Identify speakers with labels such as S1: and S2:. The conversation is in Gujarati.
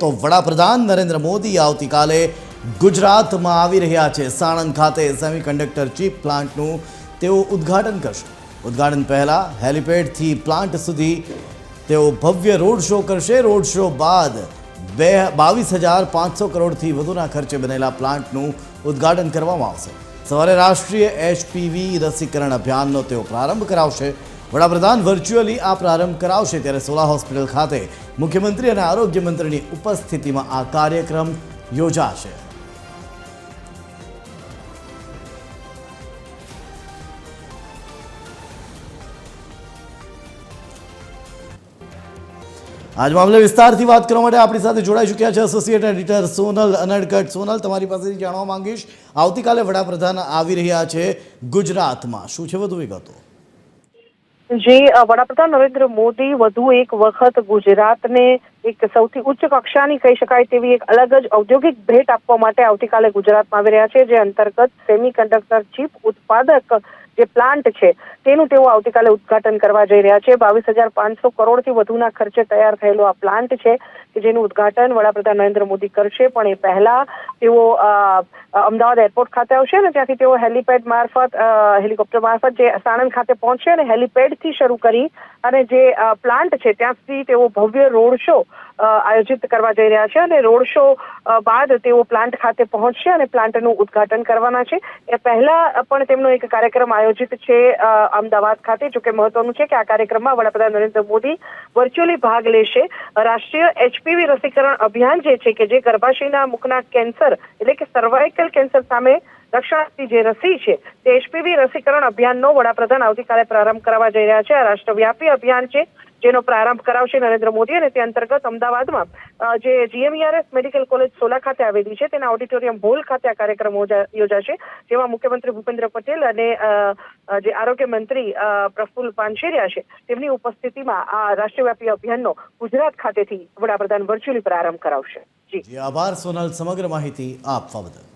S1: તો વડાપ્રધાન નરેન્દ્ર મોદી આવતીકાલે ગુજરાતમાં આવી રહ્યા છે। સાણંદ ખાતે સેમિકન્ડક્ટર ચિપ પ્લાન્ટનું તેઓ ઉદ્ઘાટન કરશે। ઉદ્ઘાટન પહેલા હેલિપેડથી પ્લાન્ટ સુધી તેઓ ભવ્ય રોડ શો કરશે। રોડ શો બાદ 22,500 કરોડથી વધુના ખર્ચે બનેલા પ્લાન્ટનું ઉદ્ઘાટન કરવામાં આવશે। સવારે રાષ્ટ્રીય HPV રસીકરણ અભિયાનનો તેઓ પ્રારંભ કરાવશે। વડાપ્રધાન વર્ચ્યુઅલી આ પ્રારંભ કરાવશે ત્યારે સોલા હોસ્પિટલ ખાતે મુખ્યમંત્રી અને આરોગ્ય મંત્રીની ઉપસ્થિતિમાં આ કાર્યક્રમ યોજાશે। आज मामले विस्तारથી વાત કરવા માટે આપણી સાથે જોડાઈ ચૂક્યા છે એસોસિએટ એડિટર સોનલ અનડકટ। સોનલ, તમારી પાસેથી જાણવા માંગીશ, આવતીકાલે વડાપ્રધાન આવી રહ્યા છે ગુજરાતમાં, શું છે વધુ વિગતો?
S2: जी, वडाप्रधान नरेंद्र मोदी વધુ એક વખત ગુજરાતને એક સૌથી ઉચ્ચ કક્ષાની કહી શકાય તેવી એક અલગ જ ઔદ્યોગિક ભેટ આપવા માટે આવતીકાલે ગુજરાતમાં આવી રહ્યા છે। જે અંતર્ગત સેમિકન્ડક્ટર ચિપ ઉત્પાદક જે પ્લાન્ટ છે તેનું તેઓ આવતીકાલે ઉદ્ઘાટન કરવા જઈ રહ્યા છે। 22,500 કરોડથી વધુના ખર્ચે તૈયાર થયેલો આ પ્લાન્ટ છે કે જેનું ઉદ્ઘાટન વડાપ્રધાન નરેન્દ્ર મોદી કરશે। પણ એ પહેલા તેઓ અમદાવાદ એરપોર્ટ ખાતે આવશે અને ત્યાંથી તેઓ હેલિપેડ મારફત હેલિકોપ્ટર મારફત જે સાણંદ ખાતે પહોંચશે અને હેલિપેડથી શરૂ કરી અને જે પ્લાન્ટ છે ત્યાં સુધી તેઓ ભવ્ય રોડ શો આયોજિત કરવા જઈ રહ્યા છે અને રોડ શો બાદ તેઓ પ્લાન્ટ ખાતે પહોંચશે અને પ્લાન્ટનું ઉદ્ઘાટન કરવાના છે। એ પહેલા પણ તેમનો એક કાર્યક્રમ આયોજિત છે અમદાવાદ ખાતે। જો કે મહત્વનું છે કે આ કાર્યક્રમમાં વડાપ્રધાન નરેન્દ્ર મોદી વર્ચ્યુઅલી ભાગ લેશે। રાષ્ટ્રીય HPV રસીકરણ અભિયાન જે છે કે જે ગર્ભાશયના મુખના કેન્સર એટલે કે સર્વાઇકલ કેન્સર સામે રક્ષણ આપતી જે રસી છે તે HPV રસીકરણ અભિયાનનો વડાપ્રધાન આવતીકાલે પ્રારંભ કરવા જઈ રહ્યા છે। આ રાષ્ટ્રવ્યાપી અભિયાન છે જેનો પ્રારંભ કરાવશે નરેન્દ્ર મોદી અને તે અંતર્ગત અમદાવાદમાં જે GMERS મેડિકલ કોલેજ સોલા ખાતે આવેલી છે તેના ઓડિટોરિયમ હોલ ખાતે આ કાર્યક્રમ યોજાશે, જેમાં મુખ્યમંત્રી ભૂપેન્દ્ર પટેલ અને જે આરોગ્ય મંત્રી પ્રફુલ્લ પાનશેરિયા છે તેમની ઉપસ્થિતિમાં આ રાષ્ટ્રવ્યાપી અભિયાનનો ગુજરાત ખાતેથી વડાપ્રધાન વર્ચ્યુઅલી પ્રારંભ કરાવશે।
S1: જી, આભાર સોનલ સમગ્ર માહિતી આપવા બદલ।